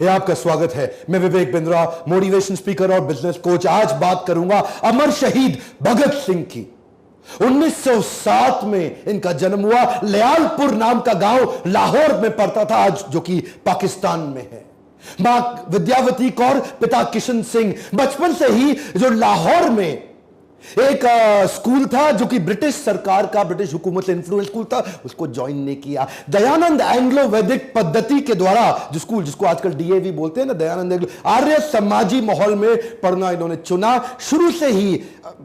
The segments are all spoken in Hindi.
ये आपका स्वागत है। मैं विवेक बिंद्रा, मोटिवेशन स्पीकर और बिजनेस कोच। आज बात करूंगा अमर शहीद भगत सिंह की। 1907 में इनका जन्म हुआ। लयालपुर नाम का गांव लाहौर में पड़ता था, आज जो कि पाकिस्तान में है। मां विद्यावती कौर, पिता किशन सिंह। बचपन से ही जो लाहौर में एक स्कूल था जो कि ब्रिटिश सरकार का, ब्रिटिश हुकूमत से इन्फ्लुएंस स्कूल था, उसको ज्वाइन नहीं किया। दयानंद एंग्लो वैदिक पद्धति के द्वारा जो स्कूल, जिसको आजकल डीएवी बोलते हैं ना, दयानंद एंग्लो, आर्य समाजी माहौल में पढ़ना इन्होंने चुना। शुरू से ही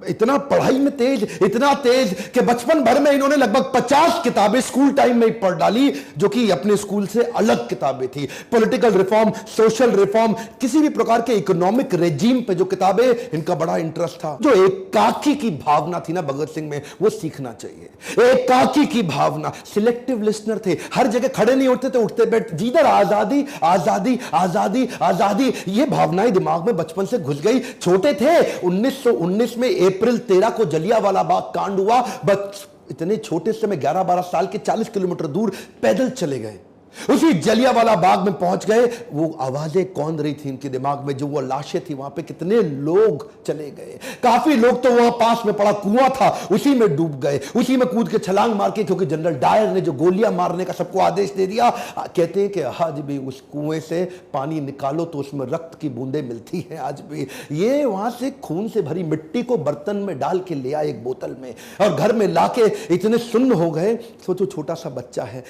इतना पढ़ाई में तेज, इतना तेज कि बचपन भर में इन्होंने लगभग 50 किताबें स्कूल टाइम में ही पढ़ डाली, जो कि अपने स्कूल से अलग किताबें थी। पॉलिटिकल रिफॉर्म, सोशल रिफॉर्म, किसी भी प्रकार के इकोनॉमिक रेजिम पे जो किताबें, इनका बड़ा इंटरेस्ट था। जो एकाकी की भावना थी ना भगत सिंह में, वो सीखना चाहिए। एकाकी की भावना, सिलेक्टिव लिसनर थे, हर जगह खड़े नहीं होते थे, उठते बैठ, जिधर आजादी आजादी आजादी आजादी, ये भावनाएं दिमाग में बचपन से घुस गई। छोटे थे, 1919 में अप्रैल 13 को जलियांवाला बाग कांड हुआ। बस इतने छोटे से में 11-12 साल के 40 किलोमीटर दूर पैदल चले गए। उसी जलियांवाला बाग में पहुंच गए। वो आवाजें कौन रही थी इनके दिमाग में, जो वो लाशें थी वहां पे, कितने लोग चले गए। काफी लोग तो वहां पास में पड़ा कुआं था, उसी में डूब गए, उसी में कूद के छलांग मार के, क्योंकि जनरल डायर ने जो गोलियां मारने का सबको आदेश दे दिया। कहते हैं कि आज भी उस कुएं से पानी निकालो तो उसमें रक्त की बूंदें मिलती हैं आज भी। ये वहां से खून से भरी मिट्टी को बर्तन में डाल के ले आए एक बोतल में, और घर में लाके इतने सुन्न हो गए। सोचो छोटा सा बच्चा है,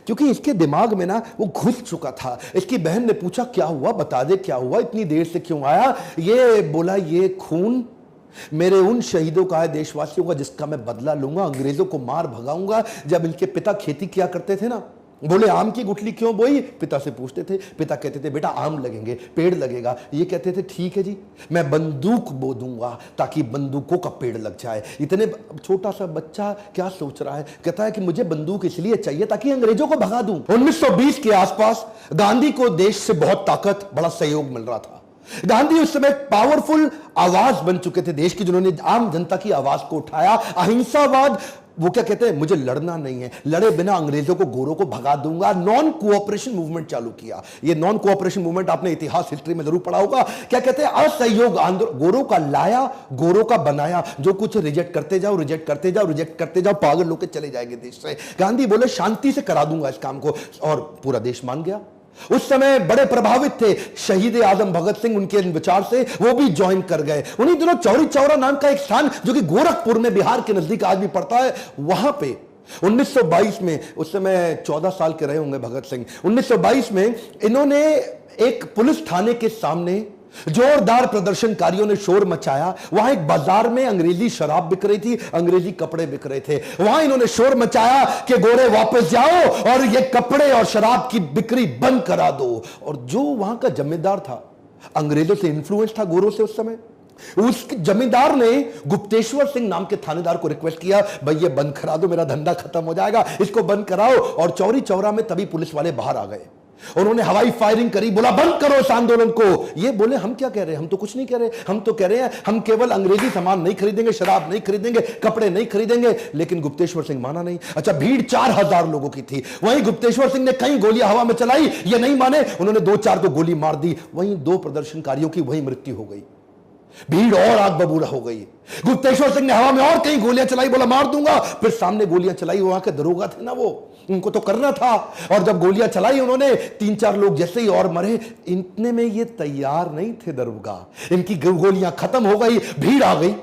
क्योंकि इसके दिमाग में ना वो घुस चुका था। इसकी बहन ने पूछा क्या हुआ, बता दे क्या हुआ, इतनी देर से क्यों आया। ये बोला ये खून मेरे उन शहीदों का है, देशवासियों का, जिसका मैं बदला लूंगा, अंग्रेजों को मार भगाऊंगा। जब इनके पिता खेती किया करते थे ना, बोले आम की गुठली क्यों बोई, पिता से पूछते थे। पिता कहते थे बेटा आम लगेंगे, पेड़ लगेगा। ये कहते थे ठीक है जी, मैं बंदूक बो दूंगा ताकि बंदूकों का पेड़ लग जाए। इतने छोटा सा बच्चा क्या सोच रहा है, कहता है कि मुझे बंदूक इसलिए चाहिए ताकि अंग्रेजों को भगा दूं। 1920 के आसपास गांधी को देश से बहुत ताकत, बड़ा सहयोग मिल रहा था। गांधी उस समय पावरफुल आवाज बन चुके थे देश की, जिन्होंने आम जनता की आवाज को उठाया। अहिंसावाद, वो क्या कहते हैं, मुझे लड़ना नहीं है, लड़े बिना अंग्रेजों को, गोरों को भगा दूंगा। नॉन कोऑपरेशन मूवमेंट चालू किया। ये नॉन कोऑपरेशन मूवमेंट आपने इतिहास, हिस्ट्री में जरूर पढ़ा होगा। क्या कहते हैं, असहयोग आंदोलन। गोरों का लाया, गोरों का बनाया, जो कुछ रिजेक्ट करते जाओ, रिजेक्ट करते जाओ, रिजेक्ट करते जाओ, पागल लोग चले जाएंगे देश से। गांधी बोले शांति से करा दूंगा इस काम को, और पूरा देश मान गया। उस समय बड़े प्रभावित थे शहीद आजम भगत सिंह उनके विचार से, वो भी ज्वाइन कर गए। उन्हीं दिनों चौरी चौरा नाम का एक स्थान, जो कि गोरखपुर में बिहार के नजदीक आज भी पड़ता है, वहां पे 1922 में, उस समय 14 साल के रहे होंगे भगत सिंह, 1922 में इन्होंने एक पुलिस थाने के सामने जोरदार प्रदर्शनकारियों ने शोर मचाया। वहां एक बाजार में अंग्रेजी शराब बिक रही थी, अंग्रेजी कपड़े बिक रहे थे। वहां इन्होंने शोर मचाया कि गोरे वापस जाओ और ये कपड़े और शराब की बिक्री बंद करा दो। और जो वहां का जमींदार था, अंग्रेजों से इन्फ्लुएंस था गोरों से उस समय, उस जमींदार ने गुप्तेश्वर सिंह नाम के थानेदार को रिक्वेस्ट किया, भाई ये बंद करा दो, मेरा धंधा खत्म हो जाएगा, इसको बंद कराओ। और चौरी चौरा में तभी पुलिस वाले बाहर आ गए। उन्होंने हवाई फायरिंग करी, बोला बंद करो इस आंदोलन को। ये बोले हम क्या कह रहे हैं, हम तो कुछ नहीं कह रहे, हम तो कह रहे हैं हम केवल अंग्रेजी सामान नहीं खरीदेंगे, शराब नहीं खरीदेंगे, कपड़े नहीं खरीदेंगे। लेकिन गुप्तेश्वर सिंह माना नहीं। अच्छा, भीड़ 4000 लोगों की थी। वहीं गुप्तेश्वर सिंह ने कई गोलियां हवा में चलाई, ये नहीं माने, उन्होंने 2-4 को गोली मार दी। वहीं 2 प्रदर्शनकारियों की वहीं मृत्यु हो गई। भीड़ और आग बबूला हो गई। गुप्तेश्वर सिंह ने हवा में और कई गोलियां चलाई, बोला मार दूंगा। फिर सामने गोलियां चलाई, वहां के दरोगा थे ना, वो उनको तो करना था। और जब गोलियां चलाई उन्होंने, 3-4 लोग जैसे ही और मरे। इतने में ये तैयार नहीं थे दरोगा, इनकी गोलियां खत्म हो गई, भीड़ आ गई।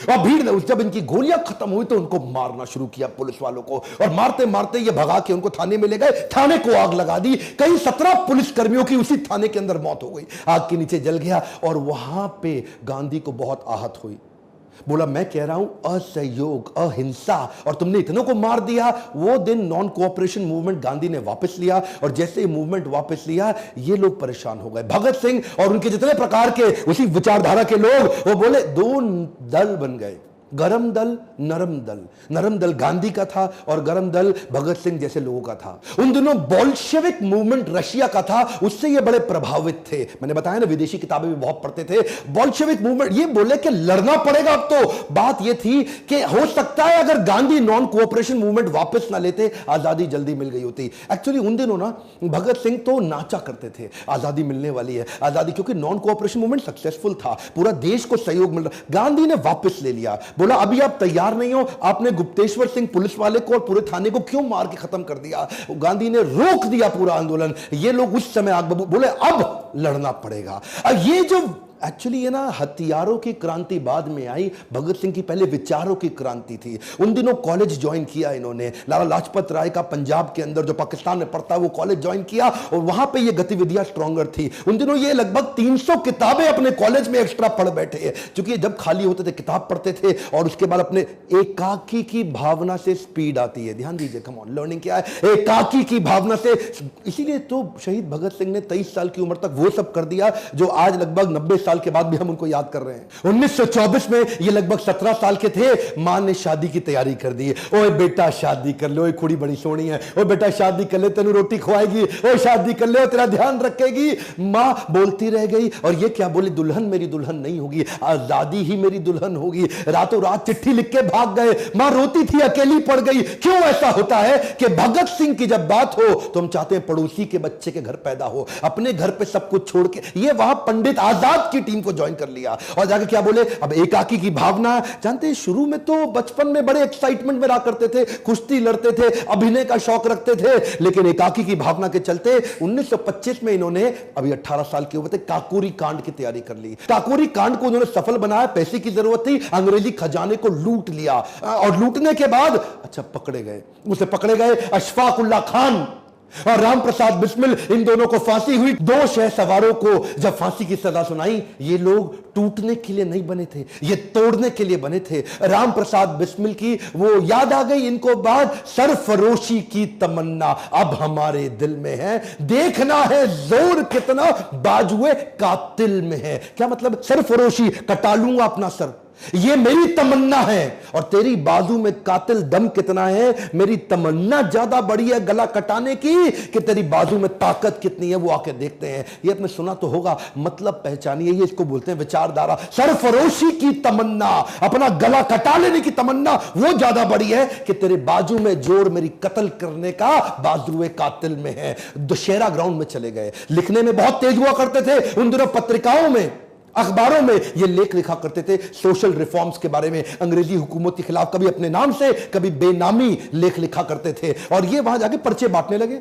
और भीड़ ने, जब इनकी गोलियां खत्म हुई तो उनको मारना शुरू किया पुलिस वालों को। और मारते मारते ये भगा के उनको थाने में ले गए, थाने को आग लगा दी। कई 17 पुलिस कर्मियों की उसी थाने के अंदर मौत हो गई, आग के नीचे जल गया। और वहां पे गांधी को बहुत आहत हुई। बोला मैं कह रहा हूं असहयोग, अहिंसा, और तुमने इतनों को मार दिया। वो दिन नॉन कोऑपरेशन मूवमेंट गांधी ने वापस लिया, और जैसे ही मूवमेंट वापस लिया, ये लोग परेशान हो गए। भगत सिंह और उनके जितने प्रकार के उसी विचारधारा के लोग, वो बोले 2 दल बन गए। गरम दल, नरम दल। नरम दल गांधी का था और गरम दल भगत सिंह जैसे लोगों का था। उन दिनों बोल्शेविक मूवमेंट रशिया का था, उससे ये बड़े प्रभावित थे। मैंने बताया ना, विदेशी किताबें भी बहुत पढ़ते थे। बोल्शेविक मूवमेंट, ये बोले कि लड़ना पड़ेगा। अब तो बात ये थी कि हो सकता है अगर गांधी नॉन कोऑपरेशन मूवमेंट वापस ना लेते, आजादी जल्दी मिल गई होती। एक्चुअली उन दिनों ना भगत सिंह तो नाचा करते थे, आजादी मिलने वाली है, आजादी, क्योंकि नॉन कोऑपरेशन मूवमेंट सक्सेसफुल था, पूरा देश को सहयोग मिल रहा। गांधी ने वापस ले लिया, बोला अभी आप तैयार नहीं हो, आपने गुप्तेश्वर सिंह पुलिस वाले को और पूरे थाने को क्यों मार के खत्म कर दिया। गांधी ने रोक दिया पूरा आंदोलन। ये लोग उस समय आग बबूल बोले अब लड़ना पड़ेगा। ये जो एक्चुअली ये ना हथियारों की क्रांति बाद में आई, भगत सिंह की पहले विचारों की क्रांति थी। उन दिनों कॉलेज ज्वाइन किया इन्होंने, लाला लाजपत राय का पंजाब के अंदर जो पाकिस्तान में पढ़ता है वो कॉलेज ज्वाइन किया और वहां पे ये गतिविधियां स्ट्रॉन्गर थी। उन दिनों ये लगभग 300 किताबें अपने कॉलेज में एक्स्ट्रा पढ़ बैठे हैं, क्योंकि जब खाली होते थे किताब पढ़ते थे और उसके बाद अपने एकाकी की भावना से स्पीड आती है। ध्यान दीजिए, कम ऑन, लर्निंग क्या है, एकाकी की भावना से। इसीलिए तो शहीद भगत सिंह ने 23 साल की उम्र तक वो सब कर दिया जो आज लगभग 90 साल के बाद भी हम उनको याद कर रहे हैं। 1924 में ये लगभग 17 साल के थे, मां ने शादी की तैयारी कर दी। ओए बेटा शादी कर लो, कुड़ी बड़ी सोनी है, ओ बेटा शादी कर ले, तेनू रोटी खवाएगी, ओ शादी कर ले, तेरा ध्यान रखेगी। मां बोलती रह गई और ये क्या बोली, दुल्हन मेरी दुल्हन नहीं होगी, आजादी ही मेरी दुल्हन होगी। रातों रात चिट्ठी लिख के भाग गए, मां रोती थी, अकेली पड़ गई। क्यों ऐसा होता है कि भगत सिंह की जब बात हो तो हम चाहते हैं पड़ोसी के बच्चे के घर पैदा हो, अपने घर पे सब कुछ छोड़ के। ये वहां पंडित आजाद की टीम को ज्वाइन कर लिया और जाके क्या बोले, अब एकाकी की भावना। जानते हैं शुरू में तो बचपन में बड़े एक्साइटमेंट में रहा करते थे, कुश्ती लड़ते थे, अभिनय का शौक रखते थे, लेकिन एकाकी की भावना के चलते 1925 में इन्होंने, अभी 18 साल के हुए थे, काकोरी कांड की तैयारी कर ली। काकोरी कांड को उन्होंने सफल बनाया, पैसे की जरूरत थी, अंग्रेजी खजाने को लूट लिया और लूटने के बाद अच्छा पकड़े गए, उसे पकड़े गए अशफाक उल्लाह खान और राम प्रसाद बिस्मिल, इन दोनों को फांसी हुई। 2 शह सवारों को जब फांसी की सजा सुनाई, ये लोग टूटने के लिए नहीं बने थे, ये तोड़ने के लिए बने थे। राम प्रसाद बिस्मिल की वो याद आ गई इनको बात, सरफरोशी की तमन्ना अब हमारे दिल में है, देखना है जोर कितना बाजुए कातिल में है। क्या मतलब, सरफरोशी, कटा लूंगा अपना सर, ये मेरी तमन्ना है, और तेरी बाजू में कातिल दम कितना है, मेरी तमन्ना ज्यादा बड़ी है गला कटाने की कि तेरी बाजू में ताकत कितनी है, वो आके देखते हैं। ये आपने सुना तो होगा, मतलब पहचानिए, ये इसको बोलते हैं विचारधारा। सरफरोशी की तमन्ना, अपना गला कटा लेने की तमन्ना, वो ज्यादा बड़ी है कि तेरे बाजू में जोर मेरी कत्ल करने का बाजुए कातिल में है। दशहरा ग्राउंड में चले गए, लिखने में बहुत तेज हुआ करते थे उन दिनों, पत्रिकाओं में, अखबारों में ये लेख लिखा करते थे सोशल रिफॉर्म्स के बारे में, अंग्रेजी हुकूमत के खिलाफ, कभी अपने नाम से कभी बेनामी लेख लिखा करते थे। और ये वहां जाके पर्चे बांटने लगे।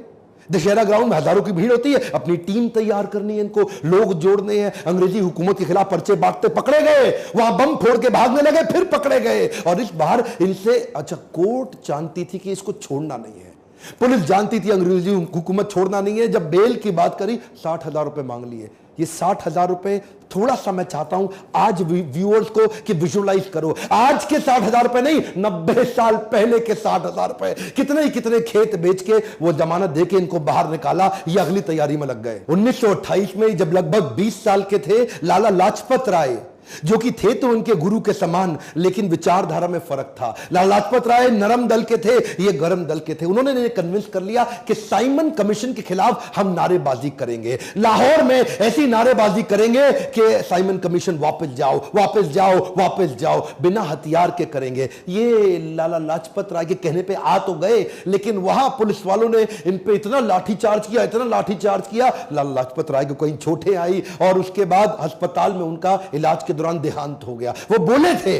दशहरा ग्राउंड में हजारों की भीड़ होती है, अपनी टीम तैयार करनी है, इनको लोग जोड़ने हैं, अंग्रेजी हुकूमत के खिलाफ पर्चे बांटते पकड़े गए, वहां बम फोड़ के भागने लगे, फिर पकड़े गए। और इस बार इनसे, अच्छा कोर्ट जानती थी कि इसको छोड़ना नहीं है, पुलिस जानती थी अंग्रेजी हुकूमत छोड़ना नहीं है। जब बेल की बात करी, 60,000 रुपए मांग लिए। ये 60,000 रुपए, थोड़ा सा मैं चाहता हूं आज व्यूअर्स को कि विजुअलाइज करो, आज के 60,000 रुपए नहीं, 90 साल पहले के 60,000 रुपए। कितने कितने खेत बेच के वो जमानत दे के इनको बाहर निकाला, ये अगली तैयारी में लग गए। 1928 में जब लगभग 20 साल के थे, लाला लाजपत राय, जो कि थे तो उनके गुरु के समान, लेकिन विचारधारा में फर्क था। लाला लाजपत राय नरम दल के थे, ये गरम दल के थे। उन्होंने कन्विंस कर लिया कि साइमन कमीशन के खिलाफ हम नारेबाजी करेंगे, लाहौर में ऐसी नारेबाजी करेंगे कि साइमन कमीशन वापस जाओ, वापस जाओ, वापस जाओ, बिना हथियार के करेंगे। ये लाला लाजपत राय के कहने पे आ तो गए, लेकिन वहां पुलिस वालों ने इन पे इतना लाठीचार्ज किया, इतना लाठीचार्ज किया, लाला लाजपत राय को कहीं चोटें आई और उसके बाद अस्पताल में उनका इलाज के दौरान देहांत हो गया। वो बोले थे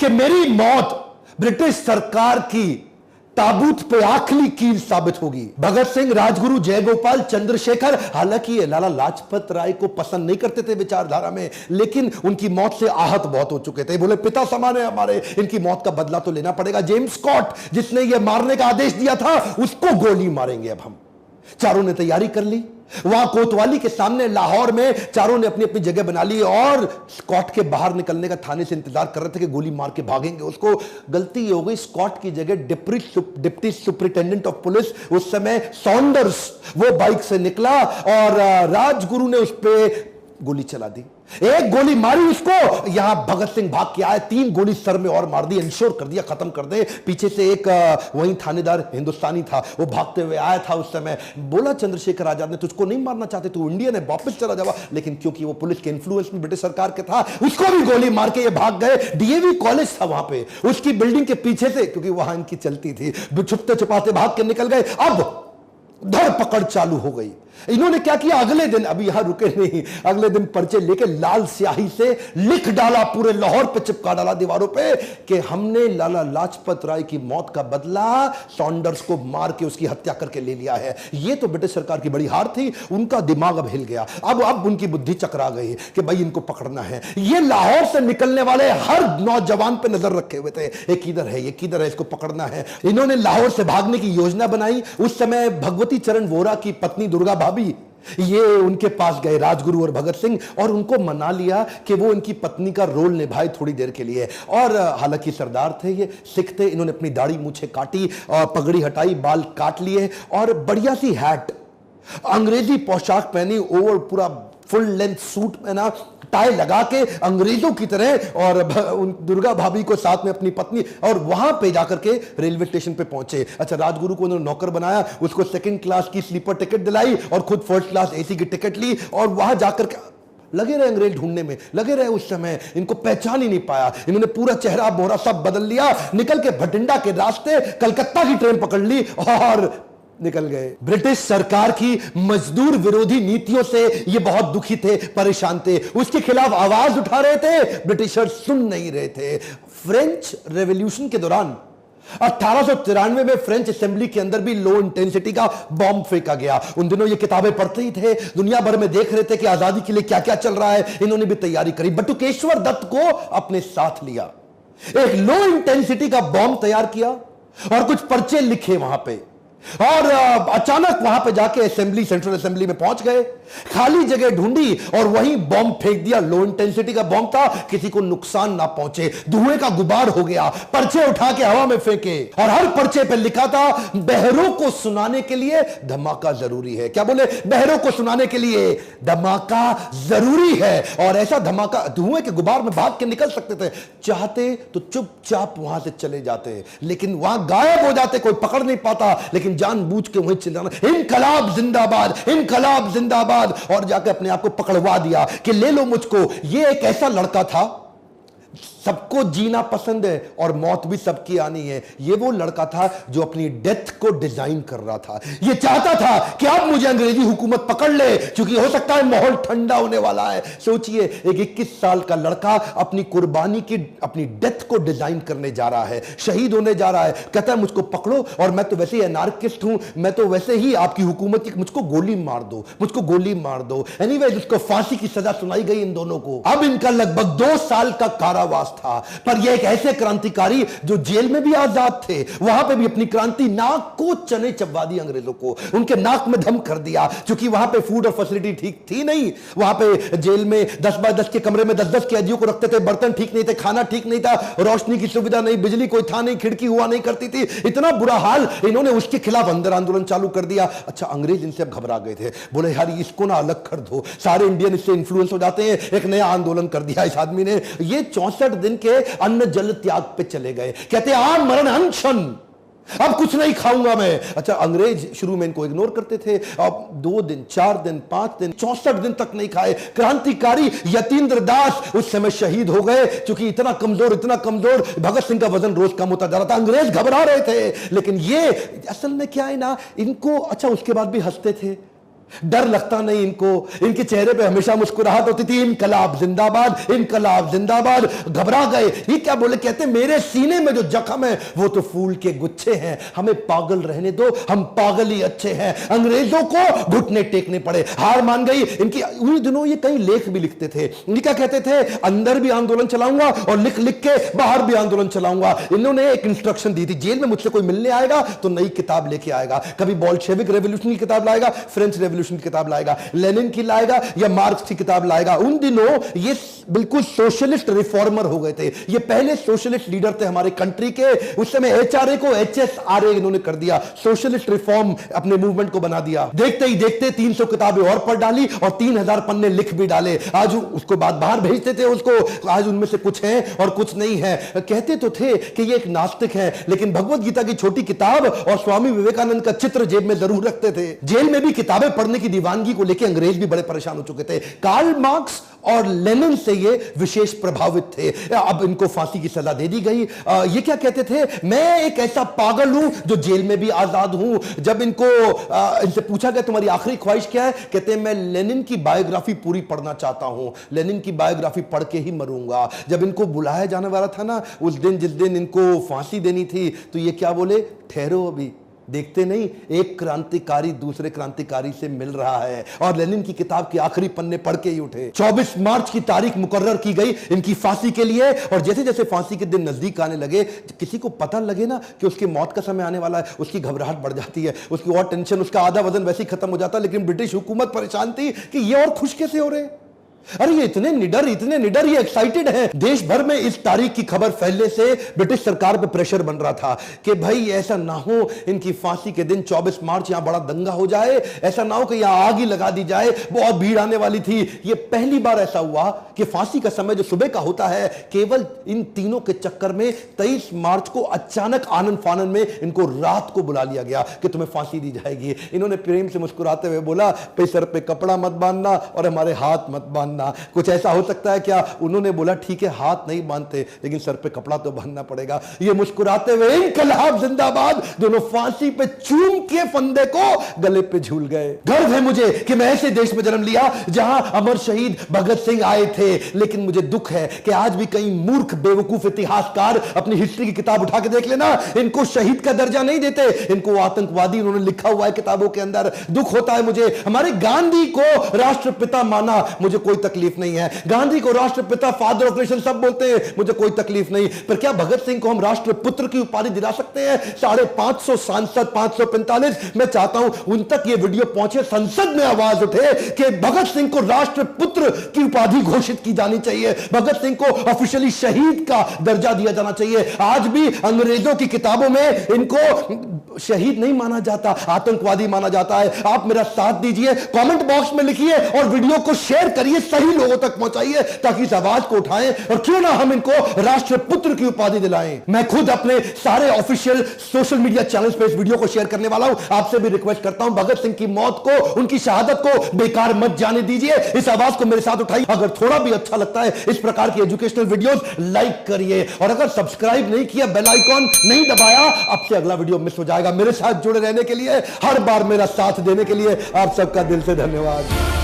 कि मेरी मौत ब्रिटिश सरकार की ताबूत पे आखिरी कील साबित होगी। भगत सिंह, राजगुरु, जयगोपाल, चंद्रशेखर, हालांकि ये लाला लाजपत राय को पसंद नहीं करते थे विचारधारा में, लेकिन उनकी मौत से आहत बहुत हो चुके थे। बोले पिता समान है हमारे, इनकी मौत का बदला तो लेना पड़ेगा। जेम्स स्कॉट, जिसने ये मारने का आदेश दिया था, उसको गोली मारेंगे अब हम। चारों ने तैयारी कर ली, वहां कोतवाली के सामने लाहौर में चारों ने अपनी अपनी जगह बना ली और स्कॉट के बाहर निकलने का थाने से इंतजार कर रहे थे कि गोली मार के भागेंगे उसको। गलती ये हो गई, स्कॉट की जगह डिप्टी सुपरिटेंडेंट ऑफ पुलिस उस समय सॉन्डर्स, वो बाइक से निकला और राजगुरु ने उस पे गोली चला दी, एक गोली मारी उसको, यहां भगत सिंह भाग के आए, 3 गोली सर में और मार दी, इंश्योर कर दिया खत्म कर दे। पीछे से एक वही थानेदार हिंदुस्तानी था, वो भागते हुए आया था उस समय, बोला चंद्रशेखर आजाद ने तुझको नहीं मारना चाहते, तू इंडियन है, वापस चला जावा, लेकिन क्योंकि वो पुलिस के इन्फ्लुएंस में ब्रिटिश सरकार के था, उसको भी गोली मार के ये भाग गए। डीएवी कॉलेज था वहां पे, उसकी बिल्डिंग के पीछे से, क्योंकि वहां इनकी चलती थी, छुपते छुपाते भाग के निकल गए। अब धरपकड़ चालू हो गई। इन्होंने क्या किया, अगले दिन, अभी यहां रुके नहीं, अगले दिन पर्चे लेके लाल स्याही से लिख डाला, पूरे लाहौर पे चिपका डाला दीवारों पे कि हमने लाला लाजपत राय की मौत का बदला सॉन्डर्स को मार के उसकी हत्या करके ले लिया है। ये तो ब्रिटिश सरकार की बड़ी हार थी, उनका दिमाग अब हिल गया, अब उनकी बुद्धि चकरा गई कि भाई इनको पकड़ना है। ये लाहौर से निकलने वाले हर नौजवान पे नजर रखे हुए थे, ये किधर है, ये किधर है, इसको पकड़ना है। इन्होंने लाहौर से भागने की योजना बनाई। उस समय भगवती चरण वोरा की पत्नी दुर्गा भाभी, ये उनके पास गए राजगुरु और भगत सिंह, और उनको मना लिया कि वो इनकी पत्नी का रोल निभाए थोड़ी देर के लिए। और हालांकि सरदार थे, ये सिख थे, इन्होंने अपनी दाढ़ी मूछें काटी और पगड़ी हटाई, बाल काट लिए और बढ़िया सी हैट, अंग्रेजी पोशाक पहनी, ओवर पूरा फुल लेंथ सूट पहना, टाई लगा के अंग्रेजों की तरह, और दुर्गा भाभी को साथ में अपनी पत्नी, और वहां पे जाकर के रेलवे स्टेशन पे पहुंचे। अच्छा, राजगुरु को उन्होंने नौकर बनाया, उसको 2nd क्लास की स्लीपर टिकट दिलाई और खुद 1st क्लास एसी की टिकट ली, और वहां जाकर के लगे रहे अंग्रेज ढूंढने में, लगे रहे। उस समय इनको पहचान ही नहीं पाया, इन्होंने पूरा चेहरा मोहरा सब बदल लिया, निकल के भटिंडा के रास्ते कलकत्ता की ट्रेन पकड़ ली और निकल गए। ब्रिटिश सरकार की मजदूर विरोधी नीतियों से ये बहुत दुखी थे, परेशान थे, उसके खिलाफ आवाज उठा रहे थे, ब्रिटिशर्स सुन नहीं रहे थे। फ्रेंच रेवोल्यूशन के दौरान 1893 में फ्रेंच असेंबली के अंदर भी लो इंटेंसिटी का बॉम्ब फेंका गया। उन दिनों ये किताबें पढ़ते ही थे, दुनिया भर में देख रहे थे कि आजादी के लिए क्या क्या चल रहा है, इन्होंने भी तैयारी करी। बटुकेश्वर दत्त को अपने साथ लिया, एक लो इंटेंसिटी का बॉम्ब तैयार किया और कुछ पर्चे लिखे वहां पे, और अचानक वहां पे जाके असेंबली, सेंट्रल असेंबली में पहुंच गए, खाली जगह ढूंढी और वहीं बॉम्ब फेंक दिया। लो इंटेंसिटी का बॉम्ब था, किसी को नुकसान ना पहुंचे, धुएं का गुबार हो गया। पर्चे उठा के हवा में फेंके और हर पर्चे पे लिखा था, बहरों को सुनाने के लिए धमाका जरूरी है। क्या बोले? बहरों को सुनाने के लिए धमाका जरूरी है। और ऐसा धमाका, धुएं के गुबार में भाग के निकल सकते थे, चाहते तो चुपचाप वहां से चले जाते, लेकिन वहां गायब हो जाते, कोई पकड़ नहीं पाता, लेकिन जानबूझ के वहीं चिल्लाना, इनकलाब जिंदाबाद, इनकलाब जिंदाबाद, और जाकर अपने आप को पकड़वा दिया कि ले लो मुझको। ये एक ऐसा लड़का था, सबको जीना पसंद है और मौत भी सबकी आनी है। ये वो लड़का था जो अपनी डेथ को डिजाइन कर रहा था। ये चाहता था कि अब मुझे अंग्रेजी हुकूमत पकड़ ले, क्योंकि हो सकता है माहौल ठंडा होने वाला है। सोचिए, एक 21 साल का लड़का अपनी कुर्बानी की, अपनी डेथ को डिजाइन करने जा रहा है, शहीद होने जा रहा है। कहता है मुझको पकड़ो, और मैं तो वैसे ही एनार्किस्ट हूं, मैं तो वैसे ही आपकी हुकूमत की, मुझको गोली मार दो, मुझको गोली मार दो। एनीवेज, उसको फांसी की सजा सुनाई गई इन दोनों को। अब इनका लगभग 2 साल का कारावास था। पर यह एक ऐसे क्रांतिकारी जो जेल में भी आजाद थे, वहां पे भी अपनी क्रांति, नाक को चने चबवा दी अंग्रेजों को, उनके नाक में दम कर दिया। क्योंकि वहां पे फूड और फैसिलिटी ठीक थी नहीं, वहां पे जेल में 10 बाय 10 के कमरे में 10-10 कैदियों को रखते थे, बर्तन ठीक नहीं थे, खाना ठीक नहीं था, रोशनी की सुविधा नहीं, बिजली कोई था नहीं, खिड़की हुआ नहीं करती थी, इतना बुरा हाल। इन्होंने उसके खिलाफ अंदर आंदोलन चालू कर दिया। अच्छा, अंग्रेज इनसे अब घबरा गए थे, बोले यार इसको ना अलग कर दो, सारे इंडियन इससे इंफ्लुएंस हो जाते हैं। एक नया आंदोलन कर दिया इस आदमी ने। ये 64 दिन के अन्न जल त्याग पे चले गए, कहते आम मरण अनशन, अब कुछ नहीं खाऊंगा मैं। अच्छा, अंग्रेज शुरू में इनको इग्नोर करते थे, अब 2 दिन, 4 दिन, 5 दिन, 64 दिन तक नहीं खाए। क्रांतिकारी यतीन्द्र दास उस समय शहीद हो गए, क्योंकि इतना कमजोर भगत सिंह का वजन रोज कम होता जा रहा था। अंग्रेज घबरा रहे थे, लेकिन ये असल में क्या है ना, इनको, अच्छा उसके बाद भी हंसते थे, डर लगता नहीं इनको, इनके चेहरे पे हमेशा मुस्कुराहट होती थी। इनकलाब जिंदाबाद, इनकलाब जिंदाबाद। घबरा गए, ये क्या बोले? कहते मेरे सीने में जो जख्म है वो तो फूल के गुच्छे हैं, हमें पागल रहने दो, हम पागल ही अच्छे हैं। अंग्रेजों को घुटने टेकने पड़े, हार मान गई इनकी। उन दिनों ये कई लेख भी लिखते थे, ये क्या कहते थे? अंदर भी आंदोलन चलाऊंगा और लिख लिख के बाहर भी आंदोलन चलाऊंगा। इन्होंने एक इंस्ट्रक्शन दी थी, जेल में मुझसे कोई मिलने आएगा तो नई किताब लेके आएगा, कभी बॉल्शेविक रेवोल्यूशन की किताब लाएगा, फ्रेंच रेवोल्यूशन रेवोल्यूशन की किताब लाएगा, लेनिन की लाएगा या मार्क्स की किताब लाएगा। उन दिनों ये बिल्कुल सोशलिस्ट रिफॉर्मर हो गए थे, ये पहले सोशलिस्ट लीडर थे हमारे कंट्री के। उस समय एचआरए को एचएसआरए इन्होंने कर दिया, सोशलिस्ट रिफॉर्म अपने मूवमेंट को बना दिया। देखते ही देखते 300 किताबें और पढ़ डाली और 3000 पन्ने लिख भी डाले। आज उसको बाद बाहर भेजते थे उसको, आज उनमें से कुछ है और कुछ नहीं है। कहते तो थे कि ये एक नास्तिक है, लेकिन भगवत गीता की छोटी किताब और स्वामी विवेकानंद का चित्र जेब में जरूर रखते थे। जेल में भी किताबें पढ़ने की दीवानगी को लेकर अंग्रेज भी बड़े परेशान हो चुके थे। कार्ल मार्क्स और लेनिन से ये विशेष प्रभावित थे। अब इनको फांसी की सजा दे दी गई। ये क्या कहते थे, मैं एक ऐसा पागल हूं जो जेल में भी आजाद हूं। जब इनसे पूछा गया तुम्हारी आखिरी ख्वाहिश क्या है, कहते हैं मैं लेनिन की बायोग्राफी पूरी पढ़ना चाहता हूं, लेनिन की बायोग्राफी पढ़ के ही मरूंगा। जब इनको बुलाया जाने वाला था ना, उस दिन जिस दिन इनको फांसी देनी थी, तो ये क्या बोले, ठहरो अभी, देखते नहीं एक क्रांतिकारी दूसरे क्रांतिकारी से मिल रहा है। और लेनिन की किताब के आखिरी पन्ने पढ़ के ही उठे। 24 मार्च की तारीख मुकर्रर की गई इनकी फांसी के लिए। और जैसे जैसे फांसी के दिन नजदीक आने लगे, किसी को पता लगे ना कि उसकी मौत का समय आने वाला है, उसकी घबराहट बढ़ जाती है, उसकी और टेंशन, उसका आधा वजन वैसे ही खत्म हो जाता। लेकिन ब्रिटिश हुकूमत परेशान थी कि ये और खुश कैसे हो रहे हैं। अरे ये इतने निडर, ये एक्साइटेड है। देश भर में इस तारीख की खबर फैलने से ब्रिटिश सरकार पे प्रेशर बन रहा था कि भाई ऐसा ना हो इनकी फांसी के दिन 24 मार्च यहां बड़ा दंगा हो जाए, ऐसा ना हो कि यहां आग ही लगा दी जाए, बहुत भीड़ आने वाली थी। ये पहली बार ऐसा हुआ कि फांसी का समय जो सुबह का होता है, केवल इन तीनों के चक्कर में 23 मार्च को अचानक आनंद फानन में इनको रात को बुला लिया गया कि तुम्हें फांसी दी जाएगी। इन्होंने प्रेम से मुस्कुराते हुए बोला, पे सर पे कपड़ा मत बांधना और हमारे हाथ मत बांधना। कुछ ऐसा हो सकता है क्या? उन्होंने बोला ठीक है हाथ नहीं बांधते, लेकिन सर पे कपड़ा तो बांधना पड़ेगा। ये मुस्कुराते हुए इनकलाब जिंदाबाद दोनों फांसी पे चूम के फंदे को गले पे झूल गए। गर्व है मुझे कि मैं ऐसे देश में जन्म लिया जहां अमर शहीद भगत सिंह आए थे। लेकिन मुझे दुख है कि आज भी कई मूर्ख बेवकूफ इतिहासकार अपनी हिस्ट्री की किताब उठा के देख लेना, इनको शहीद का दर्जा नहीं देते, इनको आतंकवादी उन्होंने लिखा हुआ है किताबों के अंदर। दुख होता है मुझे। हमारे गांधी को राष्ट्रपिता माना, मुझे कोई तकलीफ नहीं है। गांधी को राष्ट्रपिता, फादर ऑफ नेशन सब बोलते हैं, मुझे कोई तकलीफ नहीं। पर क्या भगत सिंह को हम राष्ट्रपुत्र की उपाधि दिला सकते हैं? 550 सांसद, 545, मैं चाहता हूं उन तक ये वीडियो पहुंचे, संसद में आवाज उठे कि भगत सिंह को राष्ट्रपुत्र की उपाधि घोषित की जानी चाहिए, भगत सिंह को ऑफिशियली शहीद का दर्जा दिया जाना चाहिए। आज भी अंग्रेजों की किताबों में इनको शहीद नहीं माना जाता, आतंकवादी माना जाता है। आप मेरा साथ दीजिए, कमेंट बॉक्स में लिखिए और वीडियो को शेयर करिए, सही लोगों तक पहुंचाइए ताकि इस आवाज को उठाएं और क्यों ना हम इनको राष्ट्रपुत्र की उपाधि दिलाएं। मैं खुद अपने सारे ऑफिशियल सोशल मीडिया चैनल्स पे इस वीडियो को शेयर करने वाला हूं। आपसे भी रिक्वेस्ट करता हूं, भगत सिंह की मौत को, उनकी शहादत को बेकार मत जाने दीजिए। इस आवाज को मेरे साथ उठाइए। अगर थोड़ा भी अच्छा लगता है इस प्रकार की एजुकेशनल वीडियोस, लाइक करिए और अगर सब्सक्राइब नहीं किया, बेल आइकॉन नहीं दबाया, अब से अगला वीडियो मिस हो जाएगा। मेरे साथ जुड़े रहने के लिए, हर बार मेरा साथ देने के लिए आप सबका दिल से धन्यवाद।